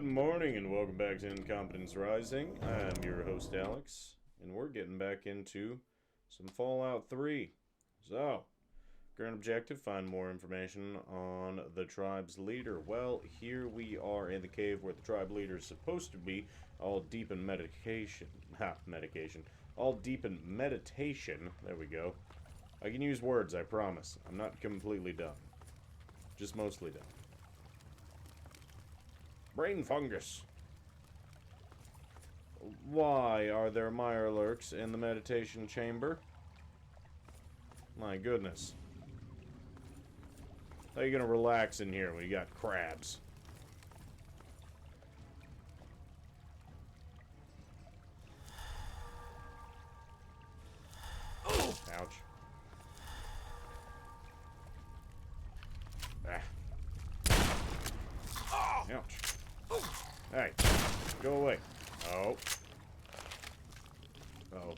Good morning and welcome back to Incompetence Rising. I'm your host Alex, and we're getting back into some Fallout 3. So, current objective, find more information on the tribe's leader. Well, here we are in the cave where the tribe leader is supposed to be, all deep in medication. All deep in meditation. There we go. I can use words, I promise. I'm not completely dumb. Just mostly dumb. Brain fungus. Why are there mirelurks in the meditation chamber? My goodness. How are you gonna relax in here when you got crabs? Ouch. Ouch. Hey, go away. Oh. Uh-oh.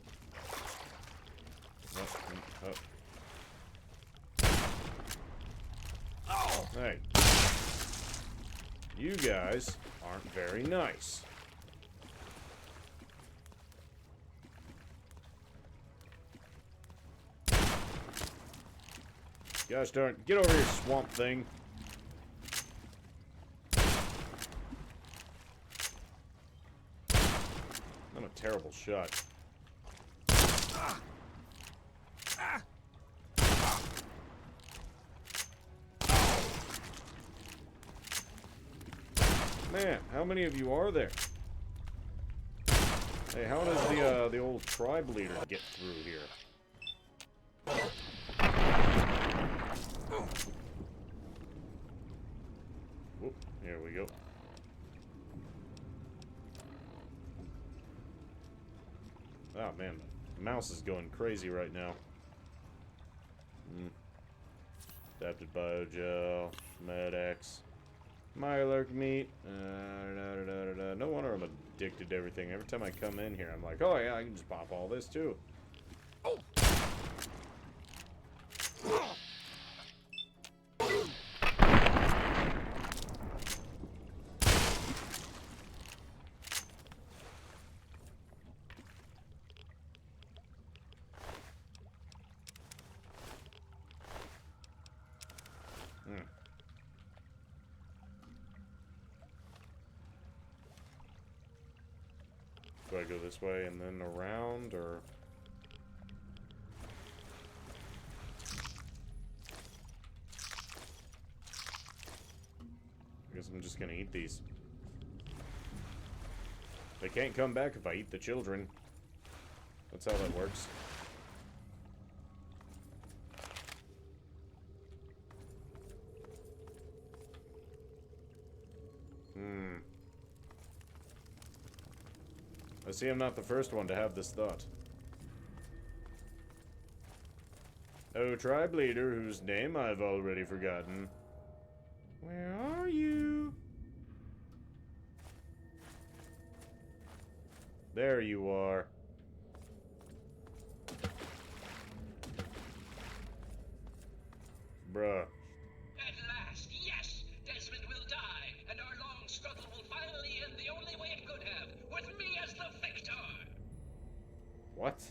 Hey. You guys aren't very nice. Gosh darn, get over here, swamp thing. I'm a terrible shot. Man, how many of you are there? Hey, how does the old tribe leader get through here? Whoop, here we go. Oh man, the mouse is going crazy right now. Adapted biogel, Med-X, Mirelurk meat. No wonder I'm addicted to everything. Every time I come in here, I'm like, oh yeah, I can just pop all this too. Oh. Do I go this way and then around, or... I guess I'm just gonna eat these. They can't come back if I eat the children. That's how that works. I see I'm not the first one to have this thought. Oh, tribe leader, whose name I've already forgotten. Where are you? There you are. Bruh. At last, yes! Desmond will die, and our long struggle will finally end the only way it could have, with me as the victor! What?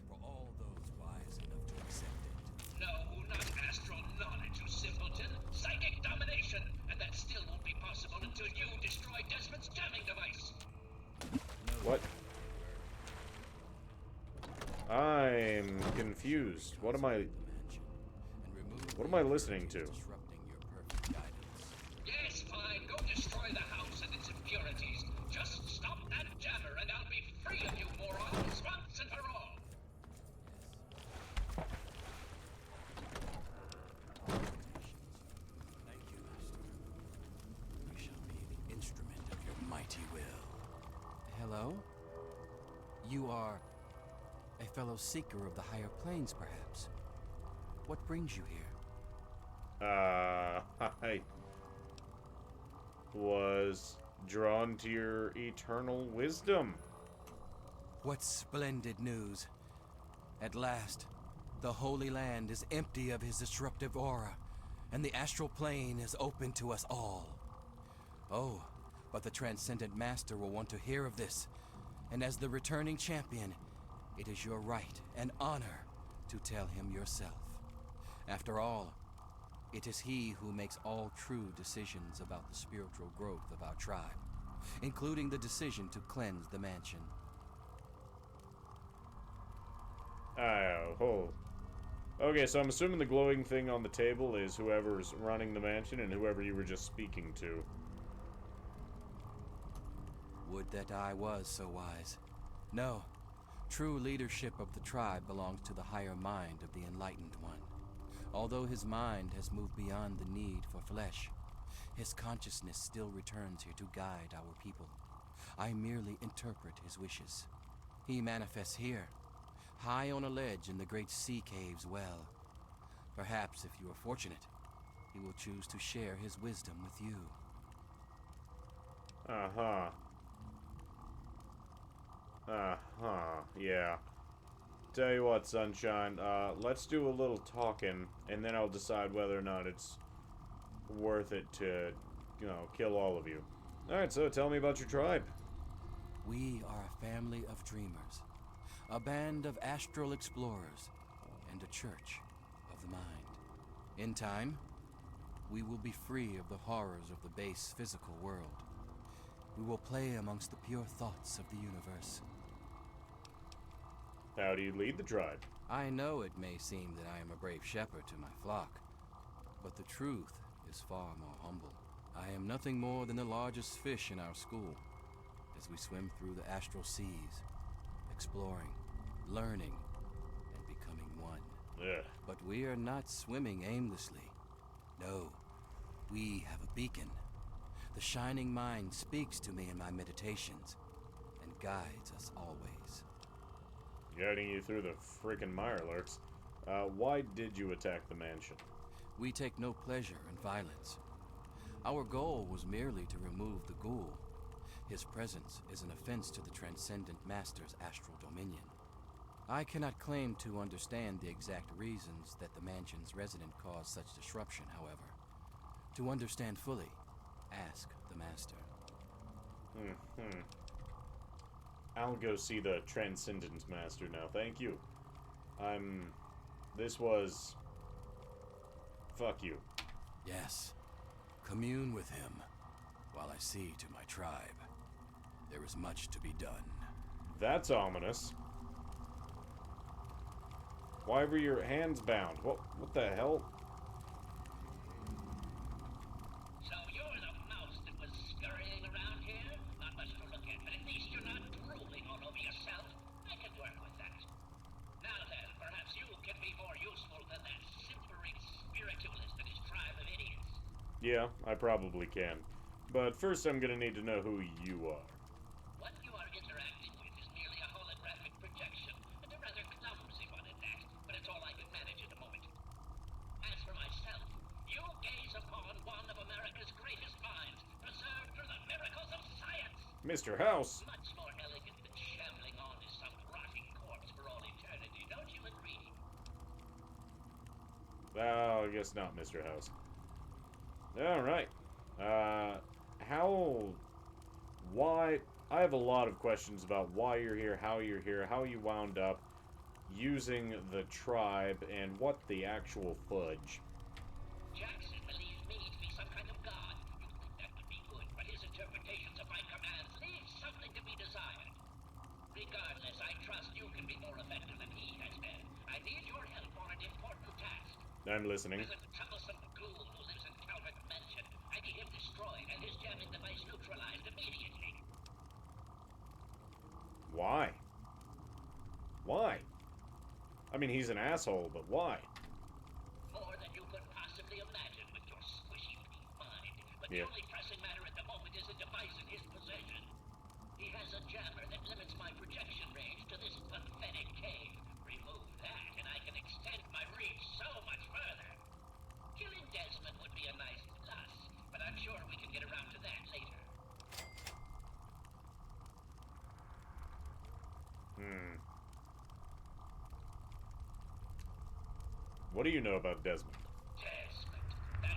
For all those wise enough to accept it. No, not astral knowledge, you simpleton! Psychic domination! And that still won't be possible until you destroy Desmond's jamming device! What? I'm confused. What am I listening to? Yes, fine, go destroy the house and its impurities. Just stop that jammer and I'll be free of you morons once and for all! Thank you, Master. We shall be the instrument of your mighty will. Hello? You are a fellow seeker of the higher planes, perhaps? What brings you here? I was drawn to your eternal wisdom. What splendid news. At last, the Holy Land is empty of his disruptive aura, and the astral plane is open to us all. Oh, but the Transcendent Master will want to hear of this, and as the returning champion, it is your right and honor to tell him yourself. After all, it is he who makes all true decisions about the spiritual growth of our tribe, including the decision to cleanse the mansion. Oh. Okay, so I'm assuming the glowing thing on the table is whoever's running the mansion and whoever you were just speaking to. Would that I was so wise. No. True leadership of the tribe belongs to the higher mind of the Enlightened One. Although his mind has moved beyond the need for flesh, his consciousness still returns here to guide our people. I merely interpret his wishes. He manifests here, high on a ledge in the great sea cave's well. Perhaps, if you are fortunate, he will choose to share his wisdom with you. Yeah. Tell you what, Sunshine, let's do a little talking, and then I'll decide whether or not it's worth it to, kill all of you. Alright, so tell me about your tribe. We are a family of dreamers, a band of astral explorers, and a church of the mind. In time, we will be free of the horrors of the base physical world. We will play amongst the pure thoughts of the universe. How do you lead the tribe? I know it may seem that I am a brave shepherd to my flock, but the truth is far more humble. I am nothing more than the largest fish in our school, as we swim through the astral seas, exploring, learning, and becoming one. Ugh. But we are not swimming aimlessly. No, we have a beacon. The Shining Mind speaks to me in my meditations, and guides us always. Guiding you through the frickin' Mirelurks. Why did you attack the mansion? We take no pleasure in violence. Our goal was merely to remove the ghoul. His presence is an offense to the Transcendent Master's astral dominion. I cannot claim to understand the exact reasons that the mansion's resident caused such disruption, however. To understand fully, ask the Master. I'll go see the Transcendent Master now, thank you. This was... Fuck you. Yes. Commune with him, while I see to my tribe. There is much to be done. That's ominous. Why were your hands bound? What the hell? So you're the mouse that was scurrying around here? Not much to look at, but at least you're not drooling all over yourself. I can work with that. Now then, perhaps you can be more useful than that simpering spiritualist and his tribe of idiots. Yeah, I probably can. But first I'm gonna need to know who you are. What you are interacting with is merely a holographic projection, and a rather clumsy one at that, but it's all I can manage at the moment. As for myself, you gaze upon one of America's greatest minds, preserved through the miracles of science. Mr. House! Much more elegant than shambling on as some rotting corpse for all eternity, don't you agree? Well, I guess not, Mr. House. Alright. Why... I have a lot of questions about why you're here, how you wound up using the tribe, and what the actual fudge. Jackson believes me to be some kind of god. You'd think that would be good, but his interpretations of my commands leave something to be desired. Regardless, I trust you can be more effective than he has been. I need your help on an important task. I'm listening. There's a troublesome ghoul who lives in Calvert Mansion. I need him destroyed and his jamming device neutralized immediately. Why? Why? I mean, he's an asshole, but why? More than you could possibly imagine with your squishy pea mind. But Yeah. the only pressing matter at the moment is a device in his possession. He has a jammer that limits my projection range to this pathetic cave. Remove that, and I can extend my reach so much further. Killing Desmond would be a nice plus, but I'm sure we can get around to that later. What do you know about Desmond? Desmond, that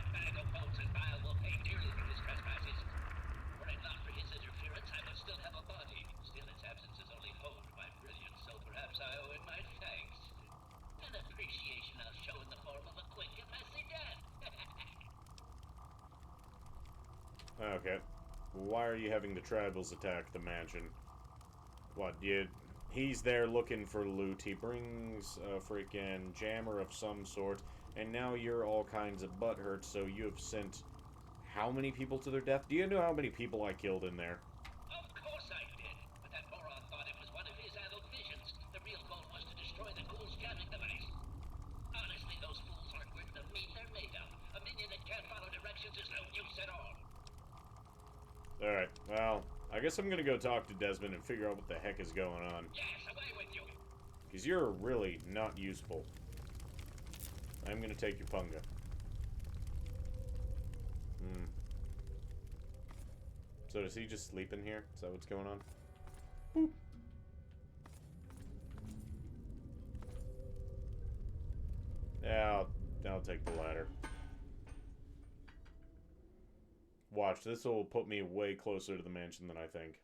Okay. Why are you having the tribals attack the mansion? What, he's there looking for loot. He brings a freaking jammer of some sort, and now you're all kinds of butthurt, so you have sent how many people to their death? Do you know how many people I killed in there? Of course I did, but that moron thought it was one of his adult visions. The real goal was to destroy the ghoul's jamming device. Honestly, those fools aren't worth the meat they're made of. A minion that can't follow directions is no use at all. Alright, well, I guess I'm gonna go talk to Desmond and figure out what the heck is going on. Yes, away with you. Because you're really not useful. I'm gonna take your punga. So does he just sleep in here? Is that what's going on? Boop. Yeah, I'll take the ladder. Watch, this will put me way closer to the mansion than I think.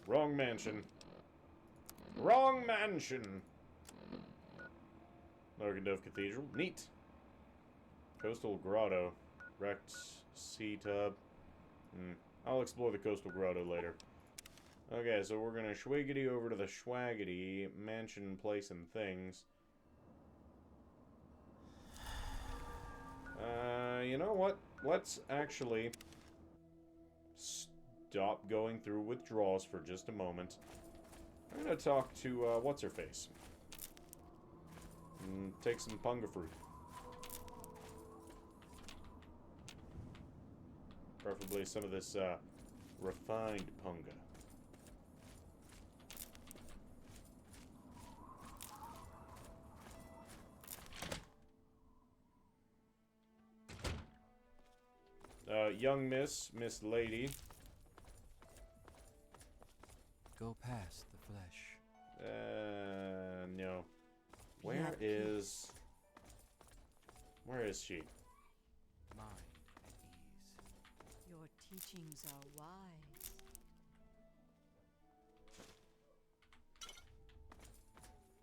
Wrong mansion. Wrong mansion! Lurgendove Cathedral. Neat. Coastal Grotto. Wrecked sea tub. I'll explore the Coastal Grotto later. Okay, so we're gonna schwiggity over to the Schwaggity mansion, place, and things. You know what? Let's actually stop going through withdrawals for just a moment. I'm gonna talk to, what's-her-face. Take some punga fruit. Preferably some of this, refined punga. Young Miss Lady. Go past the flesh. No. Where is she? Mind at ease. Your teachings are wise.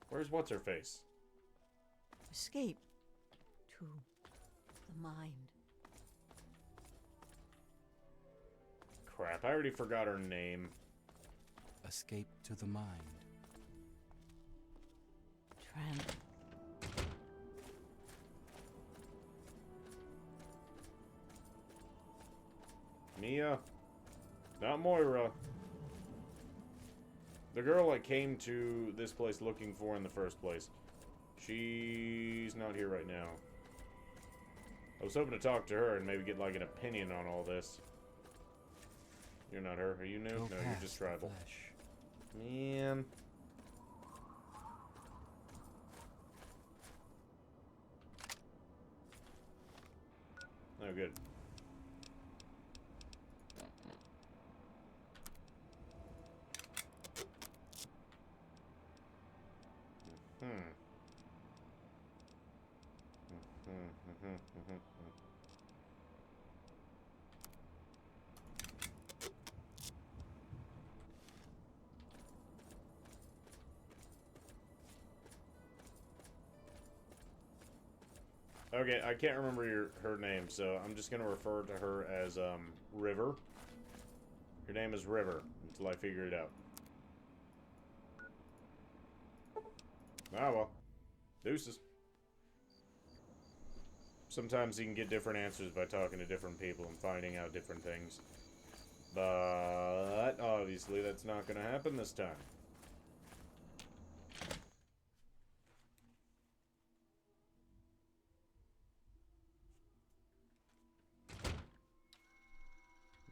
Where's what's-her-face? Escape to the mind. Crap, I already forgot her name. Escape to the mind. Trent. Mia. Not Moira. The girl I came to this place looking for in the first place. She's not here right now. I was hoping to talk to her and maybe get, like, an opinion on all this. You're not her. Are you new? Go No, you're just past the tribal. flesh. Man. Oh, good. Okay, I can't remember her name, so I'm just gonna refer to her as, River. Her name is River, until I figure it out. Ah, well. Deuces. Sometimes you can get different answers by talking to different people and finding out different things. But, obviously, that's not gonna happen this time.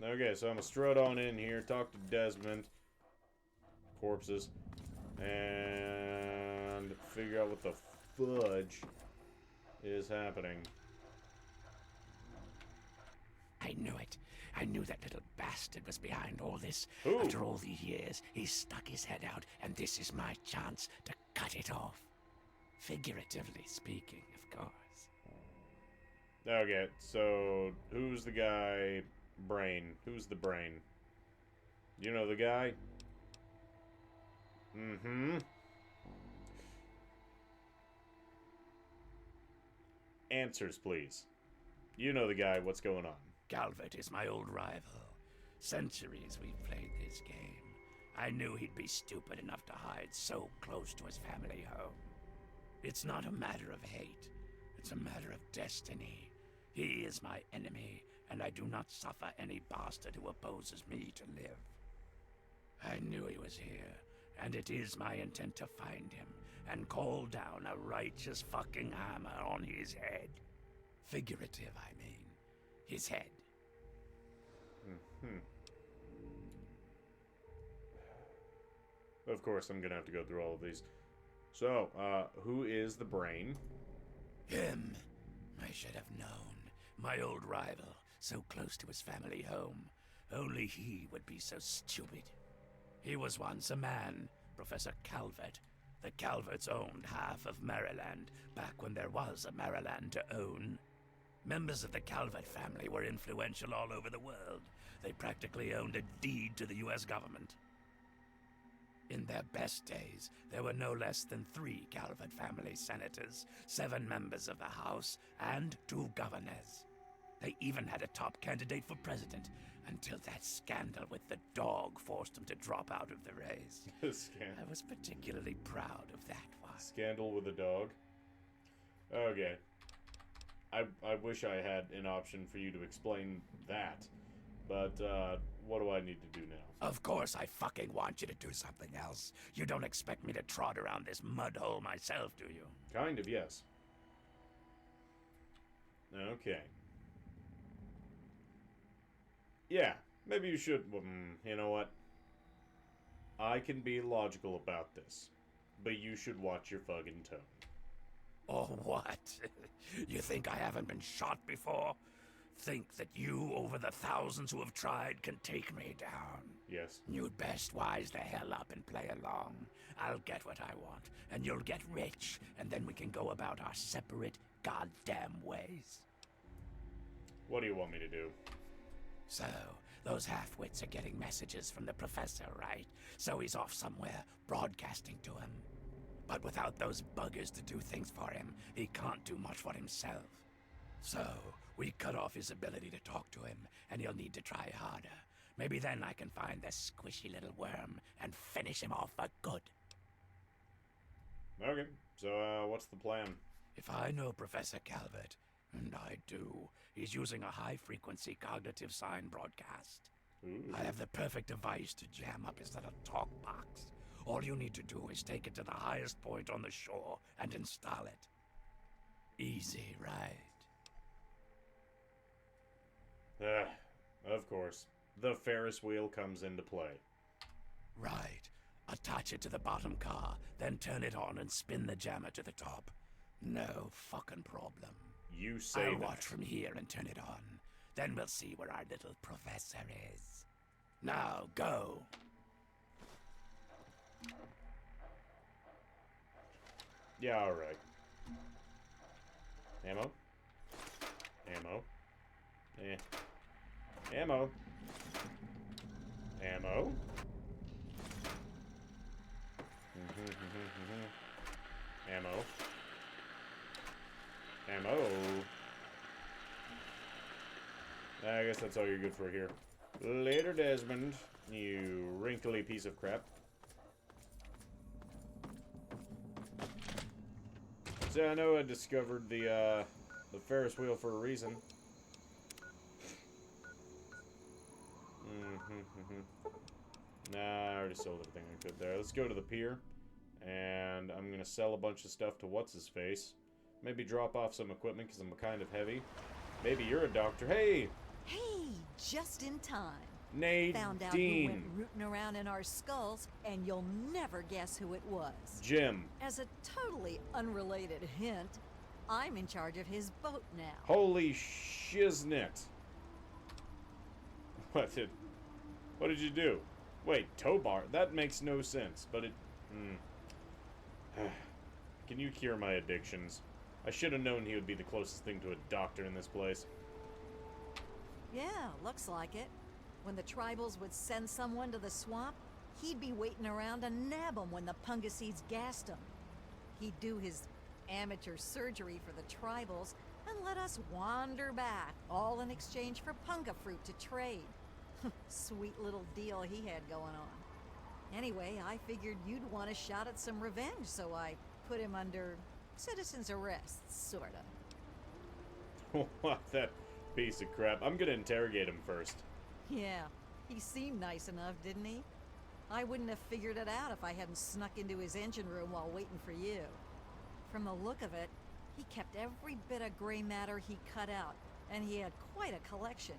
Okay, so I'm gonna strut on in here, talk to Desmond. Corpses. And figure out what the fudge is happening. I knew it. I knew that little bastard was behind all this. Who? After all these years, he's stuck his head out, and this is my chance to cut it off. Figuratively speaking, of course. Okay, so who's the guy? Brain. Who's the brain? You know the guy? Mm-hmm. Answers, please. You know the guy. What's going on? Calvert is my old rival. Centuries we've played this game. I knew he'd be stupid enough to hide so close to his family home. It's not a matter of hate. It's a matter of destiny. He is my enemy, and I do not suffer any bastard who opposes me to live. I knew he was here, and it is my intent to find him and call down a righteous fucking hammer on his head. Figurative, I mean. His head. Of course, I'm gonna have to go through all of these. So, who is the brain? Him. I should have known. My old rival, so close to his family home. Only he would be so stupid. He was once a man, Professor Calvert. The Calverts owned half of Maryland, back when there was a Maryland to own. Members of the Calvert family were influential all over the world. They practically owned a deed to the U.S. government. In their best days, there were no less than 3 Calvert family senators, 7 members of the House, and 2 governors. They even had a top candidate for president, until that scandal with the dog forced them to drop out of the race. I was particularly proud of that one. Scandal with a dog? Okay. I wish I had an option for you to explain that. But, what do I need to do now? Of course I fucking want you to do something else. You don't expect me to trot around this mud hole myself, do you? Kind of, yes. Okay. Yeah, maybe you should... you know what? I can be logical about this. But you should watch your fucking tone. Or what? You think I haven't been shot before? Think that you, over the thousands who have tried, can take me down? Yes. You'd best wise the hell up and play along. I'll get what I want, and you'll get rich, and then we can go about our separate goddamn ways. What do you want me to do? So, those half-wits are getting messages from the professor, right? So he's off somewhere, broadcasting to him. But without those buggers to do things for him, he can't do much for himself. So, we cut off his ability to talk to him, and he'll need to try harder. Maybe then I can find the squishy little worm and finish him off for good. Okay, so, what's the plan? If I know Professor Calvert, and I do, he's using a high-frequency cognitive sign broadcast. Ooh. I have the perfect device to jam up his little talk box. All you need to do is take it to the highest point on the shore and install it. Easy, right? Of course. The Ferris wheel comes into play. Right. Attach it to the bottom car, then turn it on and spin the jammer to the top. No fucking problem. You say I'll that. watch from here and turn it on. Then we'll see where our little professor is. Now, go. Yeah, alright. Ammo? Ammo? Ammo? Ammo? Ammo? Ammo? I guess that's all you're good for here. Later, Desmond, you wrinkly piece of crap. So I know I discovered the Ferris wheel for a reason. Nah, I already sold everything I could there. Let's go to the pier. And I'm gonna sell a bunch of stuff to what's-his-face. Maybe drop off some equipment because I'm kind of heavy. Maybe you're a doctor. Hey! Hey, just in time. Nadine! Found out who went rooting around in our skulls, and you'll never guess who it was. Jim. As a totally unrelated hint, I'm in charge of his boat now. Holy shiznit. What did you do? Wait, tow bar? That makes no sense, but it... Can you cure my addictions? I should have known he would be the closest thing to a doctor in this place. Yeah, looks like it. When the tribals would send someone to the swamp, he'd be waiting around to nab them when the Pungaseeds gassed him. He'd do his amateur surgery for the tribals, and let us wander back, all in exchange for punga fruit to trade. Sweet little deal he had going on. Anyway, I figured you'd want a shot at some revenge, so I put him under citizen's arrest, sorta. What, that piece of crap. I'm gonna interrogate him first. Yeah, he seemed nice enough, didn't he? I wouldn't have figured it out if I hadn't snuck into his engine room while waiting for you. From the look of it, he kept every bit of gray matter he cut out, and he had quite a collection.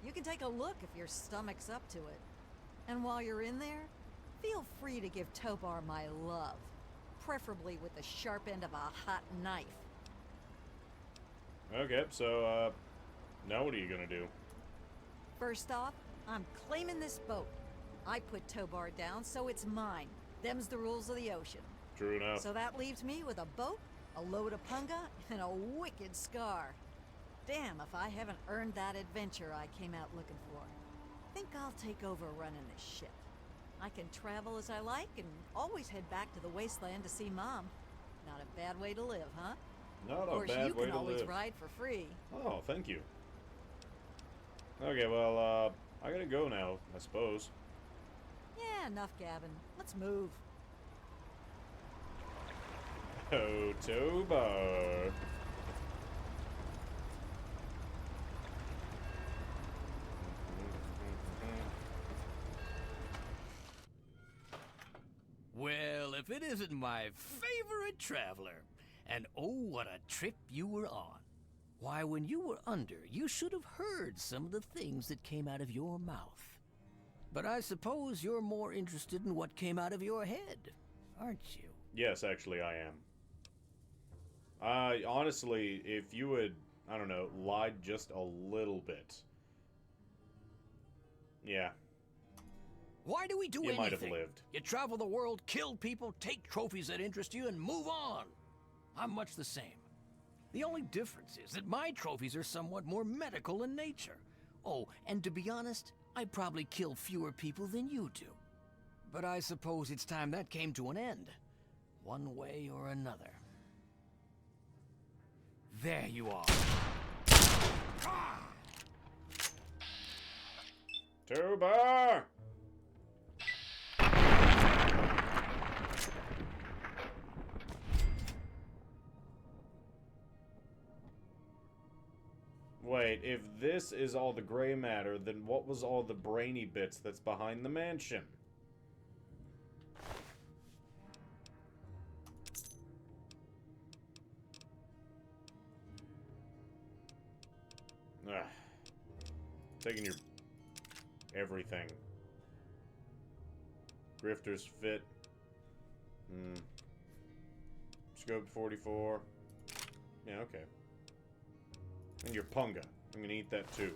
You can take a look if your stomach's up to it. And while you're in there, feel free to give Tobar my love, preferably with the sharp end of a hot knife. Okay, so, now what are you gonna do? First off, I'm claiming this boat. I put Tobar down, so it's mine. Them's the rules of the ocean. True enough. So that leaves me with a boat, a load of punga, and a wicked scar. Damn if I haven't earned that adventure I came out looking for. Think I'll take over running this ship. I can travel as I like and always head back to the wasteland to see Mom. Not a bad way to live, huh? Not Of a course, bad you way can to always live. ride for free. Oh, thank you. Okay, well, I gotta go now, I suppose. Yeah, enough gabbing. Let's move. Oh, Tobar. Well, if it isn't my favorite traveler. And oh, what a trip you were on. Why, when you were under, you should have heard some of the things that came out of your mouth. But I suppose you're more interested in what came out of your head, aren't you? Yes, actually, I am. Honestly, if you had, I don't know, lied just a little bit. Yeah. Why do we do You anything? might have lived. You travel the world, kill people, take trophies that interest you, and move on. I'm much the same. The only difference is that my trophies are somewhat more medical in nature. Oh, and to be honest, I probably kill fewer people than you do. But I suppose it's time that came to an end, one way or another. There you are. Tobar! Wait, if this is all the gray matter, then what was all the brainy bits that's behind the mansion? Ah. Taking your everything. Grifter's fit. Scope 44. Yeah, okay. And your punga. I'm gonna eat that too.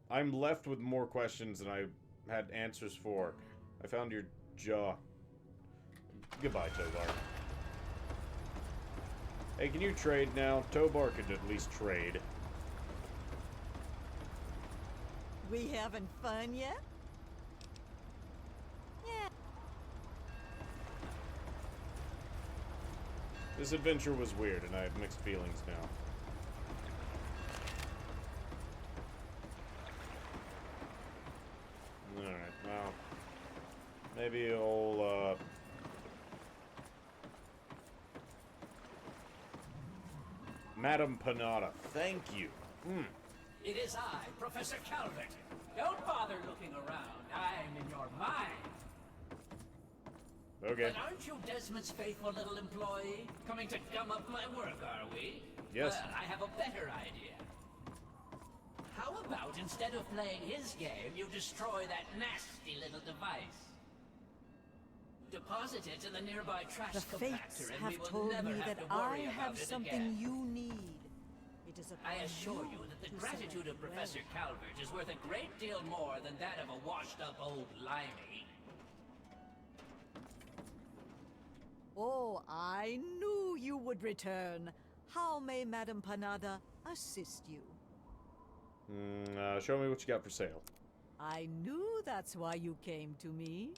I'm left with more questions than I had answers for. I found your jaw. Goodbye, Tobar. Hey, can you trade now? Tobar could at least trade. We having fun yet? Yeah. This adventure was weird, and I have mixed feelings now. Alright, well... Maybe I'll, Madame Panada, thank you. It is I, Professor Calvert. Don't bother looking around. I'm in your mind. Okay. But aren't you Desmond's faithful little employee? Coming to gum up my work, are we? Yes. Well, I have a better idea. How about instead of playing his game, you destroy that nasty little device? Deposit it in the nearby trash The compactor, fates and we have will told never me have that to I worry have about it something again. you need. It is upon I assure you you that the to gratitude of select Professor Calvert is worth a great deal more than that of a washed-up old limey. Oh, I knew you would return. How may Madame Panada assist you? Show me what you got for sale. I knew that's why you came to me.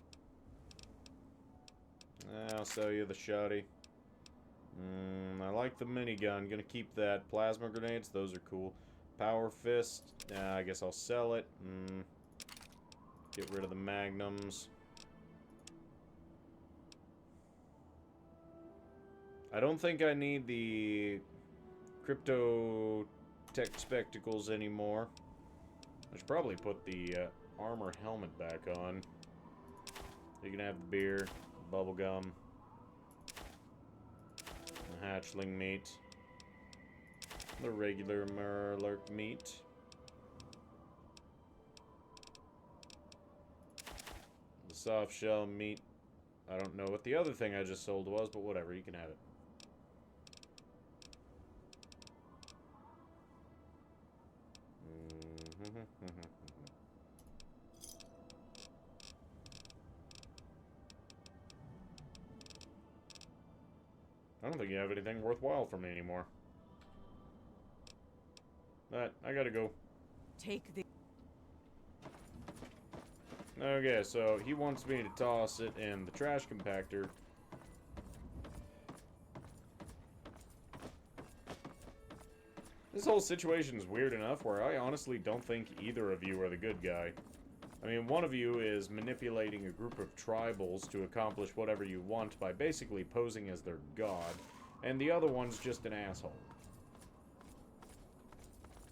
I'll sell you the shoddy. I like the minigun. Gonna keep that. Plasma grenades, those are cool. Power fist, I guess I'll sell it. Get rid of the magnums. I don't think I need the crypto tech spectacles anymore. I should probably put the armor helmet back on. You can have the beer, bubble gum, the hatchling meat, the regular Mirrorlurk meat. The soft shell meat. I don't know what the other thing I just sold was, but whatever, you can have it. I don't think you have anything worthwhile for me anymore. But I gotta go. Take the. Okay, so he wants me to toss it in the trash compactor. This whole situation is weird enough where I honestly don't think either of you are the good guy. I mean, one of you is manipulating a group of tribals to accomplish whatever you want by basically posing as their god, and the other one's just an asshole.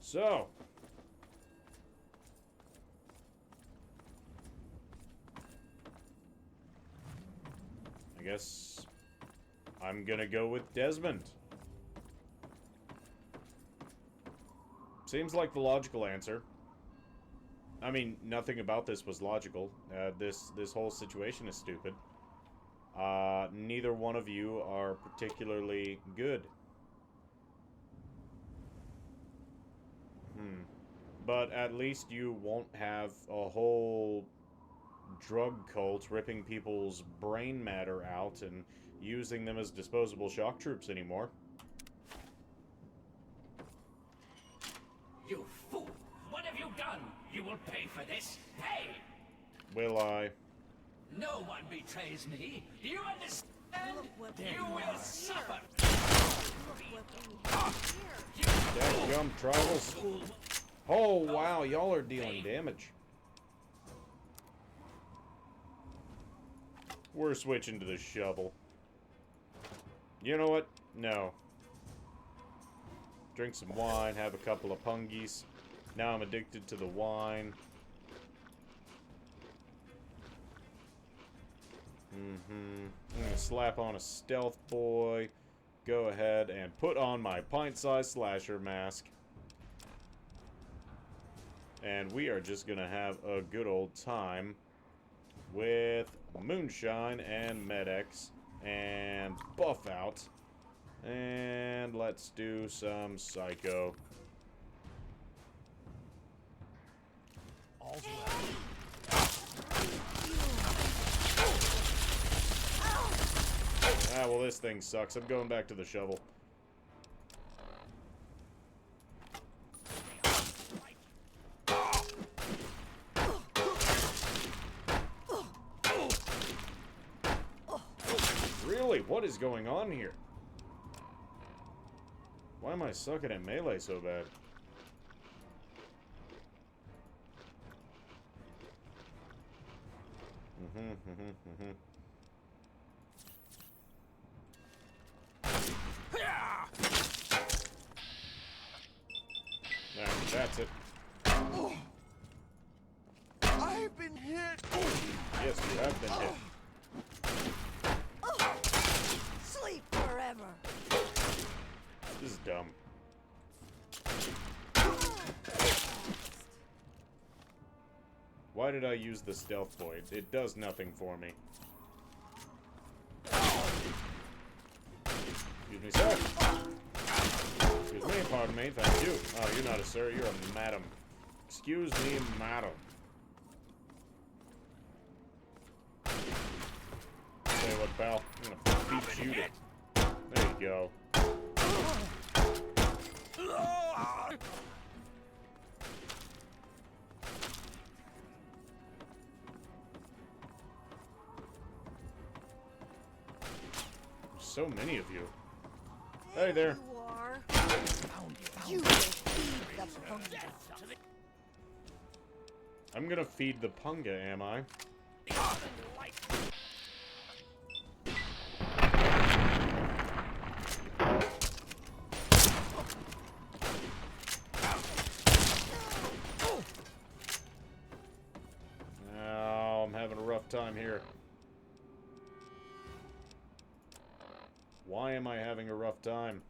So, I guess I'm gonna go with Desmond. Seems like the logical answer. I mean, nothing about this was logical. This whole situation is stupid. Neither one of you are particularly good. But at least you won't have a whole drug cult ripping people's brain matter out and using them as disposable shock troops anymore. You fool! What have you done? You will pay for this. Pay! Will I? No one betrays me. Do you understand? Look what You will suffer. Dadgum tribals. Oh, wow, y'all are dealing damage. We're switching to the shovel. You know what? No. Drink some wine, have a couple of pungies. Now I'm addicted to the wine. I'm gonna slap on a stealth boy. Go ahead and put on my pint-sized slasher mask. And we are just gonna have a good old time with Moonshine and Med-X and Buff Out. And let's do some Psycho. All's well. Ah, well, this thing sucks. I'm going back to the shovel. Really? What is going on here? Why am I sucking at melee so bad? Alright, that's it. I've been hit! Yes, you have been hit. Sleep forever. This is dumb. Why did I use the stealth boy? It does nothing for me. Excuse me, sir. Excuse me, pardon me, thank you. Oh, you're not a sir, you're a madam. Excuse me, madam. Tell you what, pal, I'm gonna beat you to... There you go. So many of you. Hey there. You are. You will feed the punga. I'm gonna feed the punga, am I? Oh, I'm having a rough time here. Why am I having a rough time?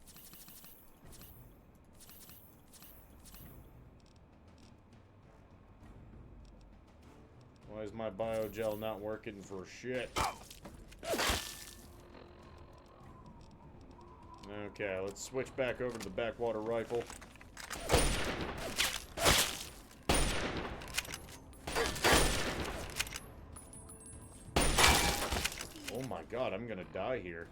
Why is my biogel not working for shit? Okay, let's switch back over to the backwater rifle. Oh my god, I'm gonna die here.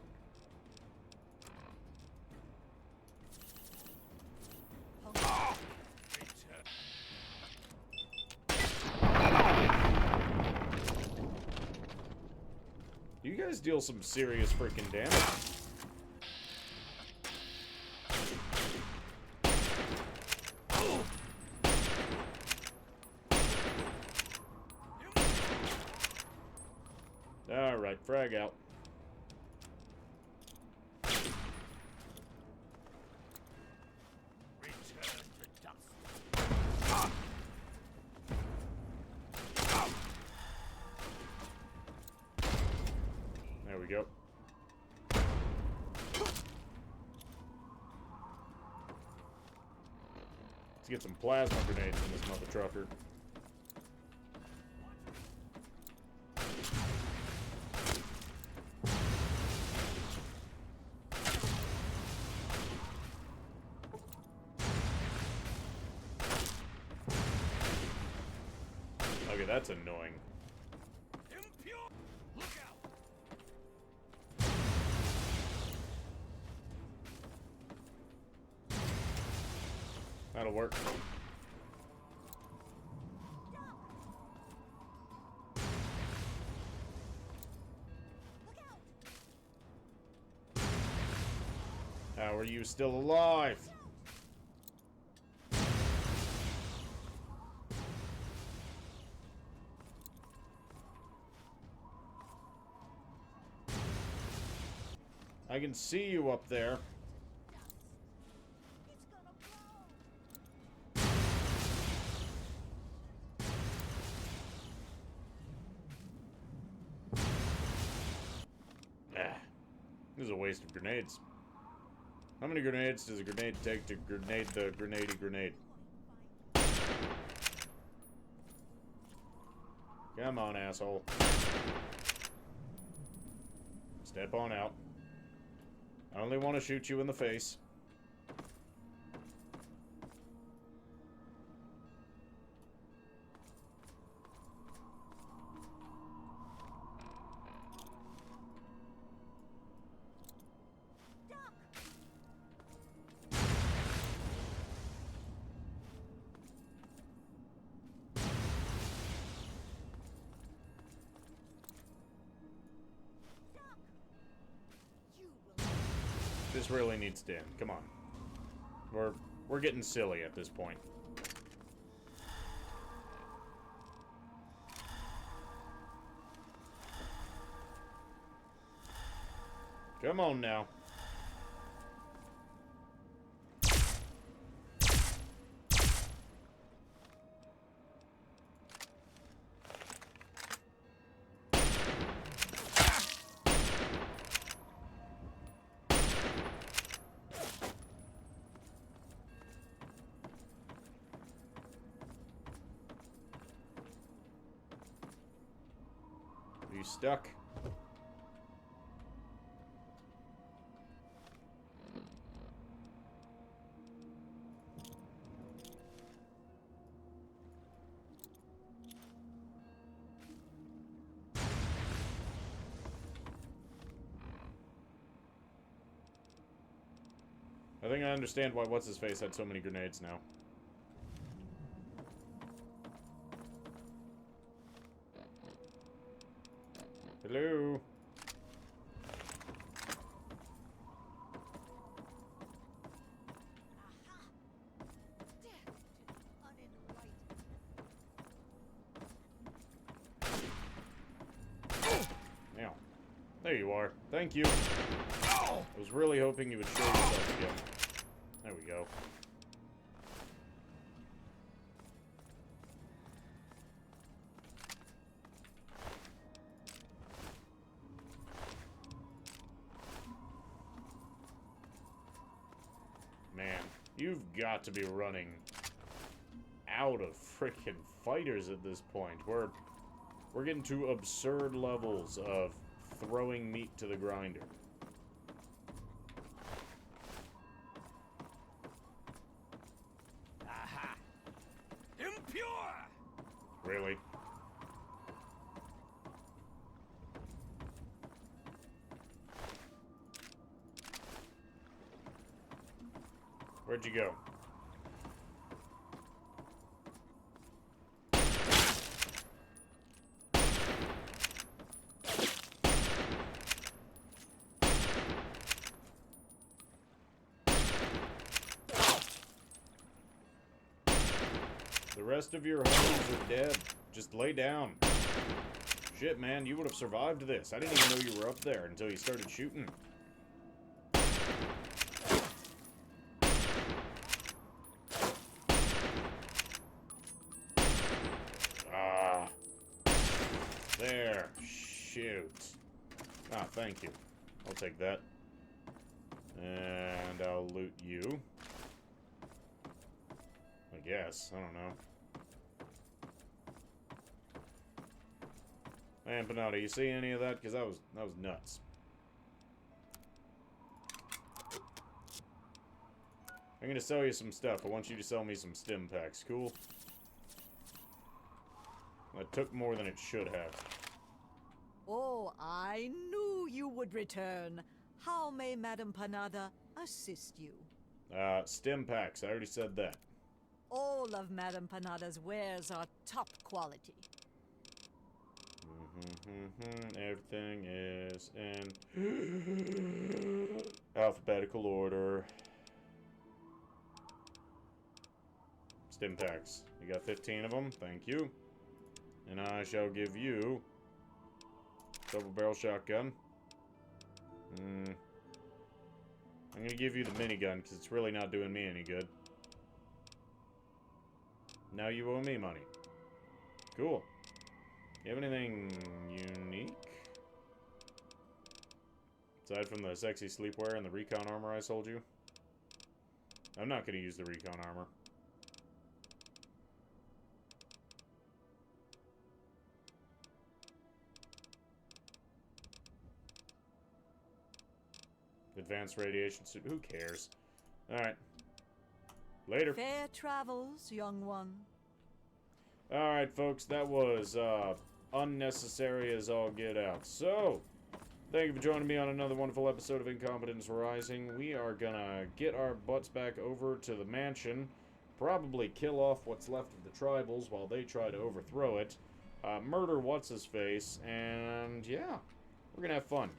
You guys deal some serious freaking damage. Alright, frag out. There we go. Let's get some plasma grenades in this mother trucker. Okay, that's annoying. That'll work. How are you still alive? I can see you up there. This is a waste of grenades. How many grenades does a grenade take to grenade the grenadey grenade? Come on, asshole. Step on out. I only want to shoot you in the face. This really needs to end. Come on. We're getting silly at this point. Come on now. Are you stuck? I think I understand why What's-His-Face had so many grenades now. Hello? There you are. Thank you. I was really hoping you would show yourself again. There we go. Man, you've got to be running out of freaking fighters at this point. We're getting to absurd levels of throwing meat to the grinder. Aha! Impure! Really? Where'd you go? The rest of your homies are dead. Just lay down. Shit, man, you would have survived this. I didn't even know you were up there until you started shooting. Ah. There. Shoot. Ah, thank you. I'll take that. And I'll loot you. I guess. I don't know. Man, Panada, you see any of that? Because that was nuts. I'm gonna sell you some stuff. I want you to sell me some stim packs. Cool? That took more than it should have. Oh, I knew you would return. How may Madame Panada assist you? Stim packs. I already said that. All of Madame Panada's wares are top quality. Everything is in alphabetical order. Stim packs. You got 15 of them. Thank you. And I shall give you double barrel shotgun. I'm gonna give you the minigun because it's really not doing me any good. Now you owe me money. Cool. You have anything unique? Aside from the sexy sleepwear and the recon armor I sold you? I'm not going to use the recon armor. Advanced radiation suit. Who cares? Alright. Later. Fair travels, young one. Alright, folks. That was unnecessary as all get out. So, thank you for joining me on another wonderful episode of Incompetence Rising. We are gonna get our butts back over to the mansion, probably kill off what's left of the tribals while they try to overthrow it, murder what's-his-face, and yeah, we're gonna have fun.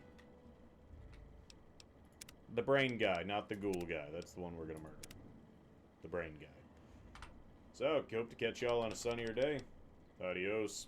The brain guy, not the ghoul guy. That's the one we're gonna murder. The brain guy. So, hope to catch y'all on a sunnier day. Adios.